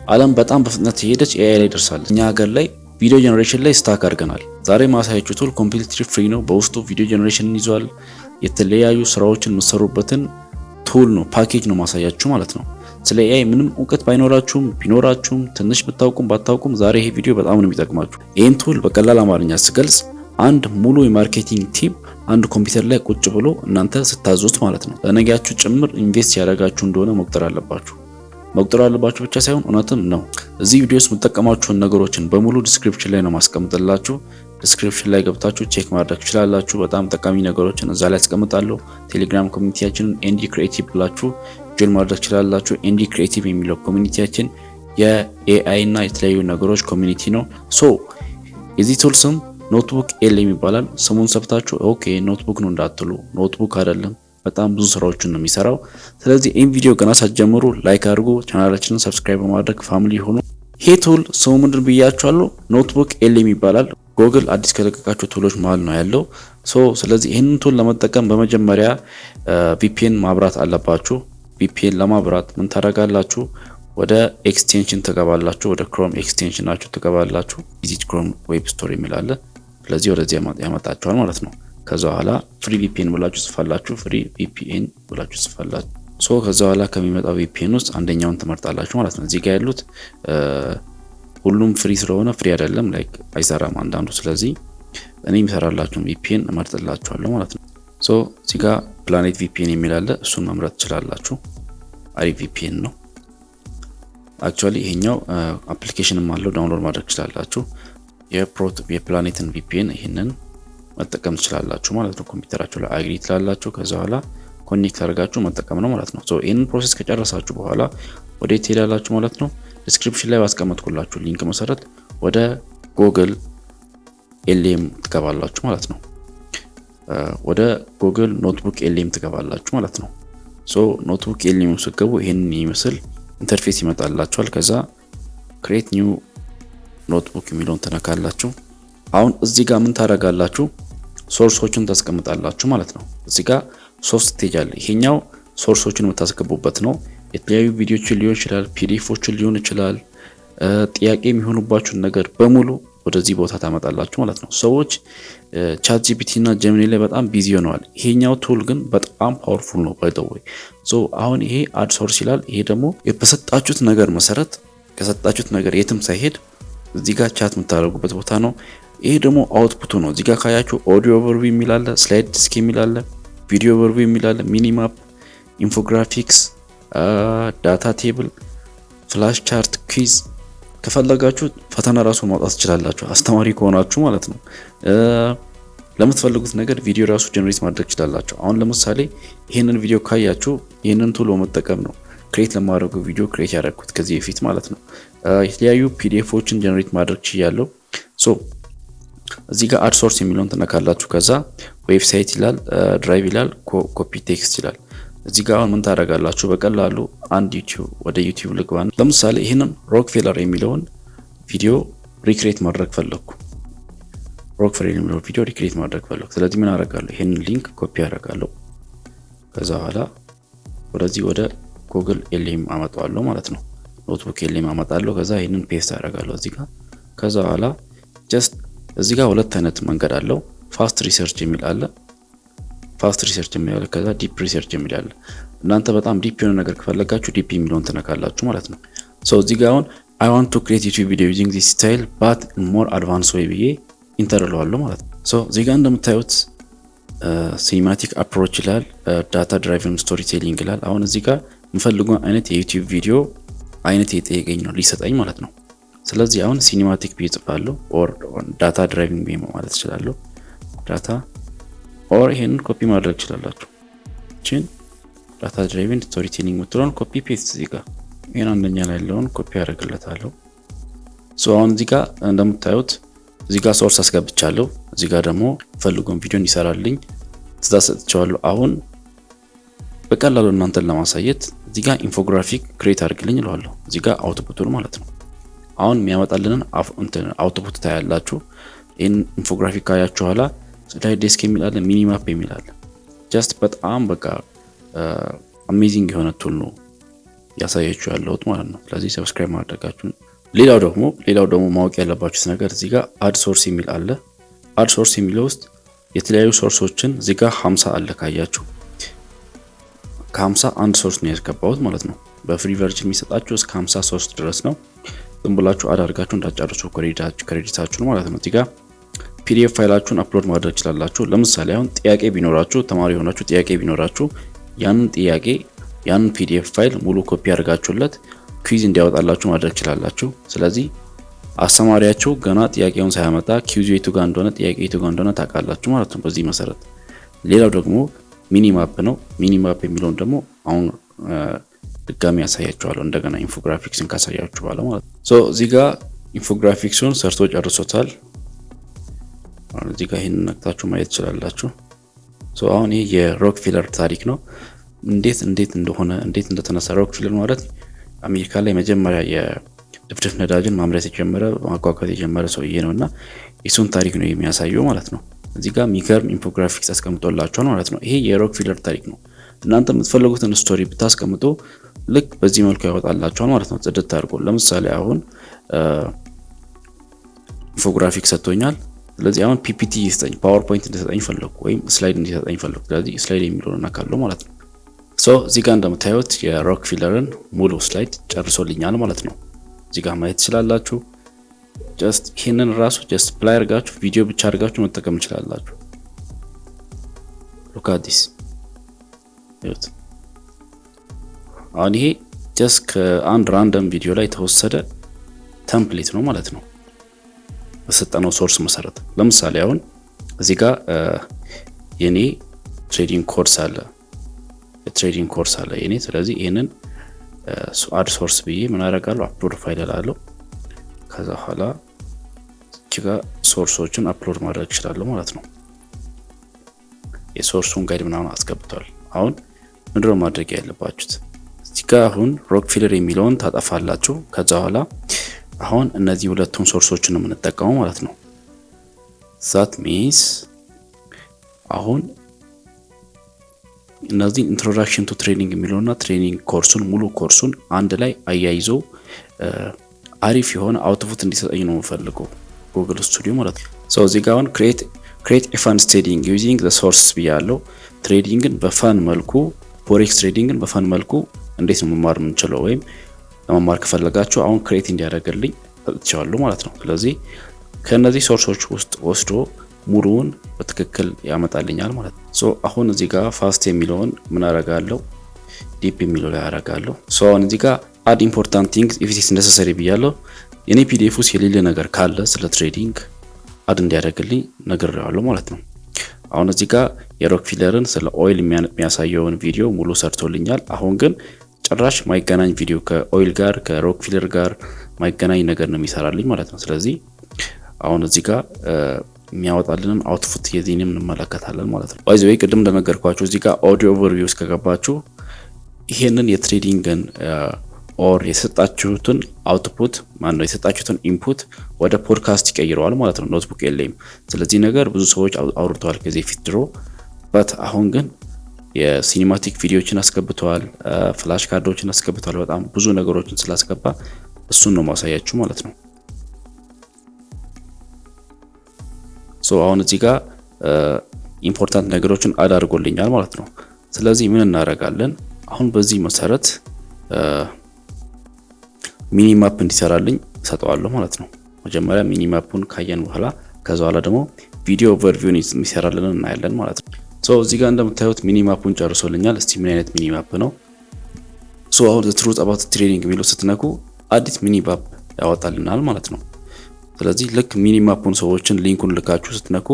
ዓለም በጣም በፍጥነት የሄደች ኤአይ ላይ ደርሳለች። እኛ ሀገር ላይ ቪዲዮ ጀነሬሽን ላይ ስታክ አድርገናል። ዛሬ ማሳያችሁ ቱል ኮምፕሊትሊ ፍሪ ነው። በውስጡ ቪዲዮ ጀነሬሽንን ይዟል። የተለያዩ ስራዎችን የምትሰሩበትን ቱል ነው፣ ፓኬጅ ነው ማሳያችሁ ማለት ነው። ስለ ኤአይ ምንም እውቀት ባይኖራችሁም ቢኖራችሁም ትንሽ ብታውቁም ባታውቁም ዛሬ ይሄ ቪዲዮ በጣም ነው የሚጠቅማችሁ። ይህን ቱል በቀላል አማርኛ ስገልጽ አንድ ሙሉ የማርኬቲንግ ቲም አንድ ኮምፒውተር ላይ ቁጭ ብሎ እናንተ ስታዙት ማለት ነው ለነገያችሁ ጭምር ኢንቨስት ያደረጋችሁ እንደሆነ መቁጠር አለባችሁ ብቻ ሳይሆን እውነትም ነው። እዚህ ቪዲዮ ውስጥ የምትጠቀማችሁን ነገሮችን በሙሉ ዲስክሪፕሽን ላይ ነው ማስቀምጥላችሁ። ዲስክሪፕሽን ላይ ገብታችሁ ቼክ ማድረግ ትችላላችሁ። በጣም ጠቃሚ ነገሮችን እዛ ላይ አስቀምጣለሁ። ቴሌግራም ኮሚኒቲያችንን ኤንዲ ክሬቲቭ ብላችሁ ጆይን ማድረግ ትችላላችሁ። ኤንዲ ክሬቲቭ የሚለው ኮሚኒቲያችን የኤአይ እና የተለያዩ ነገሮች ኮሚኒቲ ነው። ሶ የዚህ ቱል ስም ኖትቡክ ኤልኤም ይባላል። ስሙን ሰብታችሁ ኦኬ ኖትቡክ ነው እንዳትሉ፣ ኖትቡክ አይደለም። በጣም ብዙ ስራዎችን ነው የሚሰራው። ስለዚህ ይህን ቪዲዮ ገና ሳትጀምሩ ላይክ አድርጉ፣ ቻናላችንን ሰብስክራይብ በማድረግ ፋሚሊ ሆኑ። ይሄ ቱል ስሙ ምንድን ብያችኋለሁ? ኖትቡክ ኤልኤም ይባላል። ጎግል አዲስ ከለቀቃቸው ቱሎች መሃል ነው ያለው። ስለዚህ ይህንን ቱል ለመጠቀም በመጀመሪያ ቪፒኤን ማብራት አለባችሁ። ቪፒኤን ለማብራት ምን ታደርጋላችሁ? ወደ ኤክስቴንሽን ትገባላችሁ። ወደ ክሮም ኤክስቴንሽናችሁ ትገባላችሁ። ቪዚት ክሮም ዌብ ስቶር የሚላለ ስለዚህ ወደዚህ ያመጣችኋል ማለት ነው። ከዛ በኋላ ፍሪ ቪፒኤን ብላችሁ ጽፋላችሁ። ፍሪ ቪፒኤን ብላችሁ ጽፋላችሁ። ከዛ በኋላ ከሚመጣው ቪፒኤን ውስጥ አንደኛውን ትመርጣላችሁ ማለት ነው። እዚህ ጋር ያሉት ሁሉም ፍሪ ስለሆነ ፍሪ አይደለም፣ ላይክ አይሰራም አንዳንዱ። ስለዚህ እኔ የሚሰራላችሁን ቪፒኤን እመርጥላችኋለሁ ማለት ነው። እዚህ ጋር ፕላኔት ቪፒኤን የሚል አለ፣ እሱን መምረጥ ትችላላችሁ። አሪፍ ቪፒኤን ነው። አክቹአሊ ይሄኛው አፕሊኬሽንም አለው፣ ዳውንሎድ ማድረግ ትችላላችሁ። የፕላኔትን ቪፒኤን ይሄንን መጠቀም ትችላላችሁ ማለት ነው። ኮምፒውተራችሁ ላይ አግሪ ትላላችሁ። ከዛ በኋላ ኮኔክት አድርጋችሁ መጠቀም ነው ማለት ነው። ይሄንን ፕሮሰስ ከጨረሳችሁ በኋላ ወዴት ትሄዳላችሁ ማለት ነው? ዲስክሪፕሽን ላይ ባስቀመጥኩላችሁ ሊንክ መሰረት ወደ ጎግል ኤልኤም ትገባላችሁ ማለት ነው። ወደ ጎግል ኖትቡክ ኤልኤም ትገባላችሁ ማለት ነው። ኖትቡክ ኤልኤም ስትገቡ ይሄንን የሚመስል ኢንተርፌስ ይመጣላችኋል። ከዛ ክሬት ኒው ኖትቡክ የሚለውን ተነካላችሁ። አሁን እዚህ ጋር ምን ታደርጋላችሁ? ሶርሶችን ታስቀምጣላችሁ ማለት ነው። እዚህ ጋር ሶስት ስቴጅ አለ። ይሄኛው ሶርሶችን የምታስገቡበት ነው። የተለያዩ ቪዲዮችን ሊሆን ይችላል፣ ፒዲኤፎችን ሊሆን ይችላል። ጥያቄ የሚሆኑባችሁን ነገር በሙሉ ወደዚህ ቦታ ታመጣላችሁ ማለት ነው። ሰዎች ቻት ጂፒቲ እና ጀሚኒ ላይ በጣም ቢዚ ሆነዋል። ይሄኛው ቱል ግን በጣም ፓወርፉል ነው ባይ ዘ ወይ። አሁን ይሄ አድ ሶርስ ይላል። ይሄ ደግሞ በሰጣችሁት ነገር መሰረት ከሰጣችሁት ነገር የትም ሳይሄድ እዚህ ጋር ቻት የምታደርጉበት ቦታ ነው። ይሄ ደግሞ አውትፑቱ ነው። እዚህ ጋር ካያችሁ ኦዲዮ ኦቨርቪው የሚል አለ፣ ስላይድ ዲስክ የሚል አለ፣ ቪዲዮ ኦቨርቪው የሚል አለ፣ ሚኒማፕ፣ ኢንፎግራፊክስ፣ ዳታ ቴብል፣ ፍላሽ ቻርት፣ ኩዊዝ። ከፈለጋችሁ ፈተና ራሱ ማውጣት ትችላላችሁ፣ አስተማሪ ከሆናችሁ ማለት ነው። ለምትፈልጉት ነገር ቪዲዮ ራሱ ጀነሬት ማድረግ ትችላላችሁ። አሁን ለምሳሌ ይሄንን ቪዲዮ ካያችሁ ይሄንን ቱል በመጠቀም ነው ክሬት ለማድረገው ቪዲዮ ክሬት ያደረኩት ከዚህ በፊት ማለት ነው። የተለያዩ ፒዲኤፎችን ጀነሬት ማድረግ ችያለሁ። እዚህ ጋር አድ ሶርስ የሚለውን ትነካላችሁ። ከዛ ዌብሳይት ይላል፣ ድራይቭ ይላል፣ ኮፒ ቴክስት ይላል። እዚህ ጋር አሁን ምን ታደርጋላችሁ? በቀላሉ አንድ ወደ ዩቲዩብ ልግባ። ለምሳሌ ይህንን ሮክፌለር የሚለውን ቪዲዮ ሪክሬት ማድረግ ፈለኩ። ሮክፌለር የሚለውን ቪዲዮ ሪክሬት ማድረግ ፈለኩ። ስለዚህ ምን አደርጋለሁ? ይህንን ሊንክ ኮፒ አደርጋለሁ። ከዛ በኋላ ወደዚህ ወደ ጉግል ኤልኤም አመጣዋለሁ ማለት ነው። ኖትቡክ ኤልኤም አመጣለሁ። ከዛ ይህንን ፔስት አደርጋለሁ እዚህ ጋር። ከዛ በኋላ ጀስት እዚህ ጋር ሁለት አይነት መንገድ አለው። ፋስት ሪሰርች የሚል አለ፣ ፋስት ሪሰርች የሚል አለ፣ ከዛ ዲፕ ሪሰርች የሚል አለ። እናንተ በጣም ዲፕ የሆነ ነገር ከፈለጋችሁ ዲፕ የሚለውን ትነካላችሁ ማለት ነው። እዚህ ጋር አሁን I want to create YouTube video using this style but in more advanced way ብዬ ኢንተር እለዋለሁ ማለት ነው። እዚህ ጋር እንደምታዩት ሲኒማቲክ አፕሮች ይላል፣ ዳታ ድራይቨን ስቶሪ ቴሊንግ ይላል። አሁን እዚህ ጋር የምፈልገው አይነት የዩቲዩብ ቪዲዮ አይነት የጠየቀኝ ነው ሊሰጠኝ ማለት ነው። ስለዚህ አሁን ሲኒማቲክ ብዬ ጽፋለሁ፣ ኦር ዳታ ድራይቪንግ ብዬ ማለት እችላለሁ። ዳታ ኦር ይሄንን ኮፒ ማድረግ ትችላላችሁ። እቺን ዳታ ድራይቪንግ ስቶሪ ቴሊንግ ምትለውን ኮፒ ፔስት እዚህ ጋር ይሄን አንደኛ ላይ ያለውን ኮፒ አደርግለታለሁ። አሁን እዚህ ጋር እንደምታዩት እዚህ ጋር ሶርስ አስገብቻለሁ። እዚህ ጋር ደግሞ ፈልጎን ቪዲዮ እንዲሰራልኝ ትእዛዝ ሰጥቻለሁ። አሁን በቀላሉ እናንተን ለማሳየት እዚህ ጋር ኢንፎግራፊክ ክሬት አድርግልኝ እለዋለሁ። እዚህ ጋር አውትፑቱን ማለት ነው። አሁን የሚያመጣልንን አውትፑት ታያላችሁ። ይሄን ኢንፎግራፊክ ካያችሁ ኋላ ስላይድ ዲስክ የሚል አለ፣ ሚኒማፕ የሚል አለ። ጀስት በጣም በቃ አሜዚንግ የሆነ ቱል ነው ያሳያችሁ ያለሁት ማለት ነው። ስለዚህ ሰብስክራይብ ማድረጋችሁን። ሌላው ደግሞ ማወቅ ያለባችሁት ነገር እዚህ ጋር አድ ሶርስ የሚል አለ። አድ ሶርስ የሚለው ውስጥ የተለያዩ ሶርሶችን እዚህ ጋር 50 አለ ካያችሁ ከ50 አንድ ሶርስ ነው ያስገባሁት ማለት ነው። በፍሪ ቨርዥን የሚሰጣችሁ እስከ 53 ድረስ ነው። ዝም ብላችሁ አዳርጋችሁ እንዳጨርሱ ክሬዲታችሁን ማለት ነው። እዚህ ጋር ፒዲኤፍ ፋይላችሁን አፕሎድ ማድረግ ትችላላችሁ። ለምሳሌ አሁን ጥያቄ ቢኖራችሁ ተማሪ ሆናችሁ ጥያቄ ቢኖራችሁ ያንን ፒዲኤፍ ፋይል ሙሉ ኮፒ አድርጋችሁለት ኩዊዝ እንዲያወጣላችሁ ማድረግ ትችላላችሁ። ስለዚህ አስተማሪያችሁ ገና ጥያቄውን ሳያመጣ ኩዊዙ የቱ ጋር እንደሆነ ጥያቄው የቱ ጋር እንደሆነ ታውቃላችሁ ማለት ነው በዚህ መሰረት። ሌላው ደግሞ ሚኒማፕ ነው። ሚኒማፕ የሚለውን ደግሞ አሁን ድጋሚ ያሳያችኋለሁ እንደገና ኢንፎግራፊክስን ካሳያችሁ በኋላ ማለት ነው። ሶ እዚህ ጋር ኢንፎግራፊክሱን ሰርቶ ጨርሶታል። አሁን እዚህ ጋር ይሄንን ነክታችሁ ማየት ትችላላችሁ። ሶ አሁን ይሄ የሮክፊለር ታሪክ ነው። እንዴት እንደተነሳ ሮክፊለር ማለት አሜሪካ ላይ መጀመሪያ የድፍድፍ ነዳጅን ማምረት የጀመረ ማጓጓዝ የጀመረ ሰውዬ ነውና እሱን ታሪክ ነው የሚያሳየው ማለት ነው። እዚህ ጋር ሚገርም ኢንፎግራፊክስ አስቀምጦላችኋል ማለት ነው። ይሄ የሮክፊለር ታሪክ ነው። እናንተ የምትፈልጉትን ስቶሪ ብታስቀምጡ ልክ በዚህ መልኩ ያወጣላችኋል ማለት ነው። ጽድት አድርጎ ለምሳሌ አሁን ኢንፎግራፊክስ ሰጥቶኛል። ስለዚህ አሁን ፒፒቲ ይስጠኝ፣ ፓወርፖይንት እንዲሰጠኝ ፈለኩ ወይም ስላይድ እንዲሰጠኝ ፈለኩ። ስለዚህ ስላይድ የሚለውን አካለው ማለት ነው። ሶ እዚህ ጋር እንደምታዩት የሮክፊለርን ሙሉ ስላይድ ጨርሶልኛል ማለት ነው። እዚህ ጋር ማየት ትችላላችሁ። ጀስት ይሄንን ራሱ ጀስት ፕላይ አድርጋችሁ ቪዲዮ ብቻ አድርጋችሁ መጠቀም ትችላላችሁ። ሉክ አት ዲስ ይሁት። አሁን ይሄ ጀስት ከአንድ ራንደም ቪዲዮ ላይ የተወሰደ ቴምፕሌት ነው ማለት ነው በሰጠነው ሶርስ መሰረት። ለምሳሌ አሁን እዚህ ጋር የኔ ትሬዲንግ ኮርስ አለ የኔ። ስለዚህ ይሄንን አድ ሶርስ ብዬ ምን አደርጋለሁ አፕሎድ ፋይል እላለሁ። ከዛ በኋላ እዚህ ጋር ሶርሶችን አፕሎድ ማድረግ እችላለሁ ማለት ነው። የሶርሱን ጋይድ ምናምን አስገብቷል። አሁን ምንድነው ማድረግ ያለባችሁት? እዚህ ጋር አሁን ሮክፊለር የሚለውን ታጠፋላችሁ። ከዛ በኋላ አሁን እነዚህ ሁለቱን ሶርሶችን ነው የምንጠቀመው ማለት ነው። ዛት ሚንስ አሁን እነዚህ ኢንትሮዳክሽን ቱ ትሬኒንግ የሚለውና ትሬኒንግ ኮርሱን ሙሉ ኮርሱን አንድ ላይ አያይዞ አሪፍ የሆነ አውትፑት እንዲሰጠኝ ነው የምፈልገው ጉግል ስቱዲዮ ማለት ነው። ሶ እዚህ ጋር አሁን ክሬት ኤ ፋን ትሬዲንግ ዩዚንግ ዘ ሶርስ ብያለሁ። ትሬዲንግን በፋን መልኩ ፎሬክስ ትሬዲንግን በፋን መልኩ እንዴት ነው መማር የምንችለው ወይም ለመማር ከፈለጋችሁ አሁን ክሬት እንዲያደርግልኝ ሰጥቻለሁ ማለት ነው። ስለዚህ ከነዚህ ሶርሶች ውስጥ ወስዶ ሙሉውን በትክክል ያመጣልኛል ማለት ነው። ሶ አሁን እዚህ ጋር ፋስት የሚለውን ምን አደርጋለሁ ዲፕ የሚለው ላይ አደርጋለሁ። ሶ አሁን እዚህ ጋር አድ ኢምፖርታንት ቲንግስ ኢፍ ኢት ኢዝ ነሰሰሪ ብያለሁ። የኔ ፒዲኤፍ ውስጥ የሌለ ነገር ካለ ስለ ትሬዲንግ አድ እንዲያደርግልኝ ነግሬዋለሁ ማለት ነው። አሁን እዚህ ጋር የሮክፊለርን ስለ ኦይል የሚያሳየውን ቪዲዮ ሙሉ ሰርቶልኛል። አሁን ግን ጭራሽ ማይገናኝ ቪዲዮ ከኦይል ጋር ከሮክፊለር ጋር ማይገናኝ ነገር ነው የሚሰራልኝ ማለት ነው። ስለዚህ አሁን እዚህ ጋር የሚያወጣልንን አውትፑት የዚህንም እንመለከታለን ማለት ነው። ባይዘው ቅድም እንደነገርኳችሁ እዚህ ጋር ኦዲዮ ኦቨርቪው ውስጥ ከገባችሁ ይሄንን የትሬዲንግን ኦር የሰጣችሁትን አውትፑት ማነው የሰጣችሁትን ኢንፑት ወደ ፖድካስት ይቀይረዋል ማለት ነው። ኖትቡክ የለኝም። ስለዚህ ነገር ብዙ ሰዎች አውርተዋል ከዚህ ፊት ድሮ በት አሁን ግን የሲኒማቲክ ቪዲዮዎችን አስገብተዋል፣ ፍላሽ ካርዶችን አስገብተዋል። በጣም ብዙ ነገሮችን ስላስገባ እሱን ነው ማሳያችሁ ማለት ነው። ሶ አሁን እዚህ ጋር ኢምፖርታንት ነገሮችን አድ አድርጎልኛል ማለት ነው። ስለዚህ ምን እናደርጋለን አሁን በዚህ መሰረት ሚኒማፕ እንዲሰራልኝ ሰጠዋለሁ ማለት ነው። መጀመሪያ ሚኒማፑን ካየን በኋላ ከዛ በኋላ ደግሞ ቪዲዮ ኦቨርቪውን የሚሰራልን እናያለን ማለት ነው። ሶ እዚህ ጋር እንደምታዩት ሚኒማፑን ጨርሶልኛል። እስቲ ምን አይነት ሚኒማፕ ነው? ሶ አሁን the truth about trading የሚለው ስትነኩ አዲስ ሚኒማፕ ያወጣልናል ማለት ነው። ስለዚህ ልክ ሚኒማፑን ሰዎችን ሊንኩን ልካችሁ ስትነኩ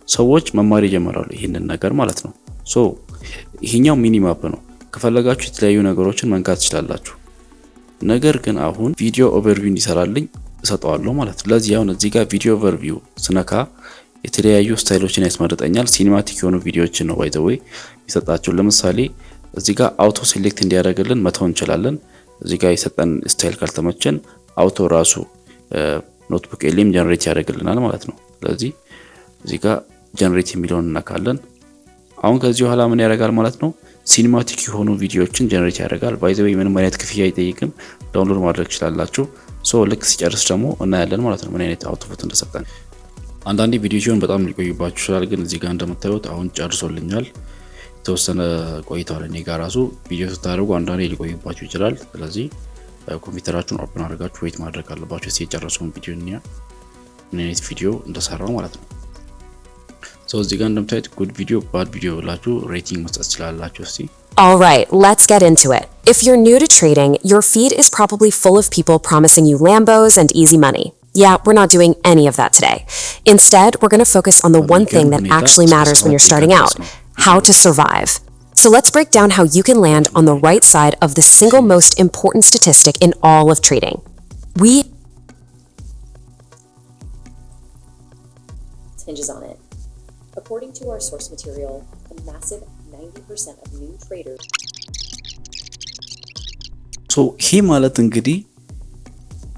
ሰዎች መማር ይጀምራሉ ይሄንን ነገር ማለት ነው። ሶ ይሄኛው ሚኒማፕ ነው። ከፈለጋችሁ የተለያዩ ነገሮችን መንካት ትችላላችሁ። ነገር ግን አሁን ቪዲዮ ኦቨርቪው እንዲሰራልኝ እሰጠዋለሁ ማለት ነው። ስለዚህ አሁን እዚህ ጋር ቪዲዮ ኦቨርቪው ስነካ የተለያዩ ስታይሎችን ያስመርጠኛል። ሲኒማቲክ የሆኑ ቪዲዮዎችን ነው ባይ ዘ ዌይ ይሰጣችሁ። ለምሳሌ እዚህ ጋር አውቶ ሴሌክት እንዲያደርግልን መተው እንችላለን። እዚህ ጋር የሰጠን ስታይል ካልተመቸን አውቶ ራሱ ኖትቡክ ኤልኤም ጀነሬት ያደርግልናል ማለት ነው። ስለዚህ እዚህ ጋር ጀነሬት የሚለውን እናካለን። አሁን ከዚህ በኋላ ምን ያደርጋል ማለት ነው? ሲኒማቲክ የሆኑ ቪዲዮዎችን ጀነሬት ያደርጋል። ባይ ዘ ዌይ ምንም አይነት ክፍያ አይጠይቅም። ዳውንሎድ ማድረግ ትችላላችሁ። ሶ ልክ ሲጨርስ ደግሞ እናያለን ማለት ነው ምን አይነት አውትፑት እንደሰጠን። አንዳንዴ ቪዲዮ ሲሆን በጣም ሊቆይባችሁ ይችላል፣ ግን እዚህ ጋር እንደምታዩት አሁን ጨርሶልኛል። የተወሰነ ቆይቷል። እኔ ጋር ራሱ ቪዲዮ ስታደርጉ አንዳንዴ ሊቆይባችሁ ይችላል። ስለዚህ ኮምፒውተራችሁን ኦፕን አድርጋችሁ ዌይት ማድረግ አለባችሁ። እስኪ የጨረሰውን ቪዲዮ እንያ ምን አይነት ቪዲዮ እንደሰራው ማለት ነው። ሶ እዚህ ጋር እንደምታዩት ጉድ ቪዲዮ ባድ ቪዲዮ ብላችሁ ሬቲንግ መስጠት ትችላላችሁ። እስቲ All right, let's get into it. If you're new to trading, your feed is probably full of people promising you Lambos and easy money. Yeah, we're not doing any of that today. Instead, we're going to focus on the one thing that actually matters when you're starting out, how to survive. So let's break down how you can land on the right side of the single most important statistic in all of trading. Hinges on it. According to our source material, a massive 90% of new traders. So ይሄ ማለት እንግዲህ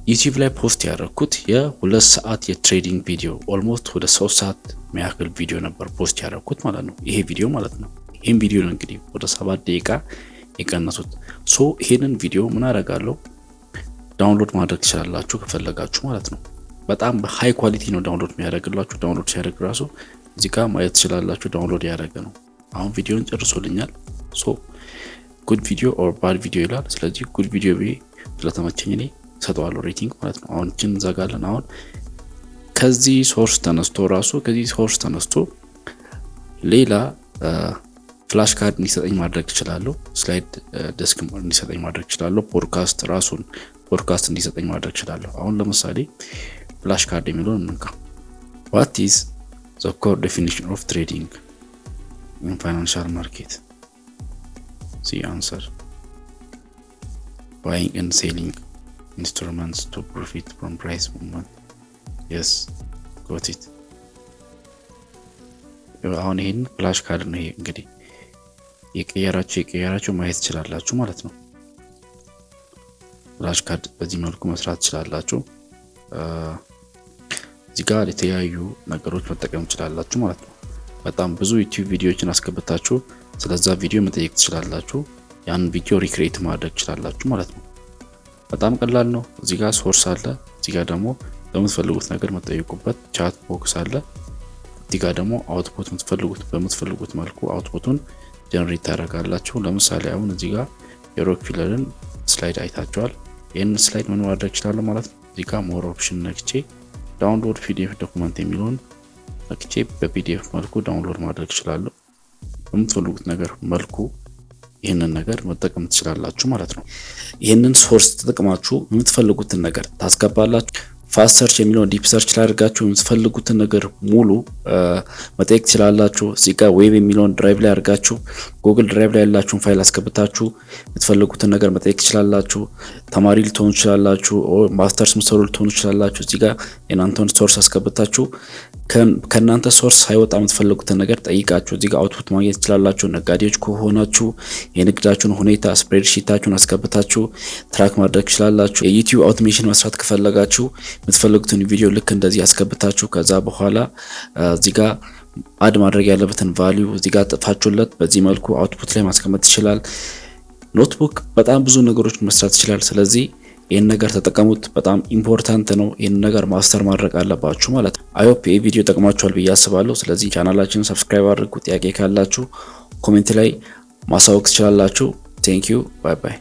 ዩቲዩብ ላይ ፖስት ያደረኩት የ2 ሰዓት የትሬዲንግ ቪዲዮ ኦልሞስት ወደ 3 ሰዓት የሚያክል ቪዲዮ ነበር ፖስት ያደረኩት ማለት ነው። ይሄ ቪዲዮ ማለት ነው። ይሄን ቪዲዮ ነው እንግዲህ ወደ 7 ደቂቃ የቀነሱት። ሶ ይሄንን ቪዲዮ ምን አደርጋለሁ ዳውንሎድ ማድረግ ትችላላችሁ ከፈለጋችሁ ማለት ነው። በጣም በሃይ ኳሊቲ ነው ዳውንሎድ የሚያደርግላችሁ። ዳውንሎድ ሲያደርግ ራሱ እዚህ ጋር ማየት ትችላላችሁ። ዳውንሎድ ያደረገ ነው። አሁን ቪዲዮን ጨርሶልኛል። ሶ ጉድ ቪዲዮ ኦር ባድ ቪዲዮ ይላል። ስለዚህ ጉድ ቪዲዮ ስለተመቸኝ እኔ ሰጠዋለሁ ሬቲንግ ማለት ነው። አሁን እቺን እንዘጋለን። አሁን ከዚህ ሶርስ ተነስቶ ሌላ ፍላሽ ካርድ እንዲሰጠኝ ማድረግ እችላለሁ። ስላይድ ዲስክ እንዲሰጠኝ ማድረግ እችላለሁ። ፖድካስት እንዲሰጠኝ ማድረግ እችላለሁ። አሁን ለምሳሌ ፍላሽ ካርድ የሚለውን እንንካ። What is the core definition of trading in financial market? See answer. Buying and selling instruments to profit from price movement. Yes, got it. አሁን ይሄን ፍላሽ ካርድ ነው። ይሄ እንግዲህ የቀየራችሁ ማየት ትችላላችሁ ማለት ነው። ፍላሽ ካርድ በዚህ መልኩ መስራት ትችላላችሁ። እዚህ ጋር የተለያዩ ነገሮች መጠቀም ትችላላችሁ ማለት ነው። በጣም ብዙ ዩቲዩብ ቪዲዮዎችን አስገብታችሁ ስለዛ ቪዲዮ መጠየቅ ትችላላችሁ። ያን ቪዲዮ ሪክሬት ማድረግ ትችላላችሁ ማለት ነው። በጣም ቀላል ነው። እዚህ ጋር ሶርስ አለ። እዚህ ጋር ደግሞ በምትፈልጉት ነገር መጠየቁበት ቻት ቦክስ አለ። እዚህ ጋር ደግሞ አውትፑት በምትፈልጉት መልኩ አውትፑቱን ጀነሬት ታደርጋላችሁ። ለምሳሌ አሁን እዚህ ጋር የሮክፊለርን ስላይድ አይታችኋል። ይሄን ስላይድ ምን ማድረግ ይችላል ማለት ነው። እዚህ ጋር ሞር ኦፕሽን ነክቼ ዳውንሎድ ፒዲኤፍ ዶክመንት የሚለውን ነክቼ በፒዲኤፍ መልኩ ዳውንሎድ ማድረግ ይችላል። በምትፈልጉት ነገር መልኩ ይሄንን ነገር መጠቀም ትችላላችሁ ማለት ነው። ይሄንን ሶርስ ተጠቅማችሁ የምትፈልጉትን ነገር ታስገባላችሁ። ፋስት ሰርች የሚለውን ዲፕ ሰርች ላይ አድርጋችሁ የምትፈልጉትን ነገር ሙሉ መጠየቅ ትችላላችሁ። እዚህ ጋር ዌብ የሚለውን ድራይቭ ላይ አድርጋችሁ ጉግል ድራይቭ ላይ ያላችሁን ፋይል አስገብታችሁ የምትፈልጉትን ነገር መጠየቅ ትችላላችሁ። ተማሪ ልትሆኑ ትችላላችሁ፣ ማስተርስ ምሰሩ ልትሆኑ ትችላላችሁ። እዚህ ጋር የናንተን ሶርስ አስገብታችሁ ከናንተ ሶርስ ሳይወጣ የምትፈልጉትን ነገር ጠይቃችሁ እዚህ ጋር አውትፑት ማግኘት ትችላላችሁ። ነጋዴዎች ከሆናችሁ የንግዳችሁን ሁኔታ ስፕሬድሺታችሁን አስገብታችሁ ትራክ ማድረግ ትችላላችሁ። የዩቲዩብ አውቶሜሽን መስራት ከፈለጋችሁ የምትፈልጉትን ቪዲዮ ልክ እንደዚህ አስገብታችሁ ከዛ በኋላ እዚህ ጋር አድ ማድረግ ያለበትን ቫልዩ እዚህ ጋር ጥፋችሁለት በዚህ መልኩ አውትፑት ላይ ማስቀመጥ ይችላል። ኖትቡክ በጣም ብዙ ነገሮች መስራት ይችላል። ስለዚህ ይሄን ነገር ተጠቀሙት። በጣም ኢምፖርታንት ነው። ይሄን ነገር ማስተር ማድረግ አለባችሁ ማለት ነው። አይ ሆፕ ይሄ ቪዲዮ ጠቅማችኋል ብዬ አስባለሁ። ስለዚህ ቻናላችንን ሰብስክራይብ አድርጉ። ጥያቄ ካላችሁ ኮሜንት ላይ ማሳወቅ ትችላላችሁ። ቴንክ ዩ ባይ ባይ።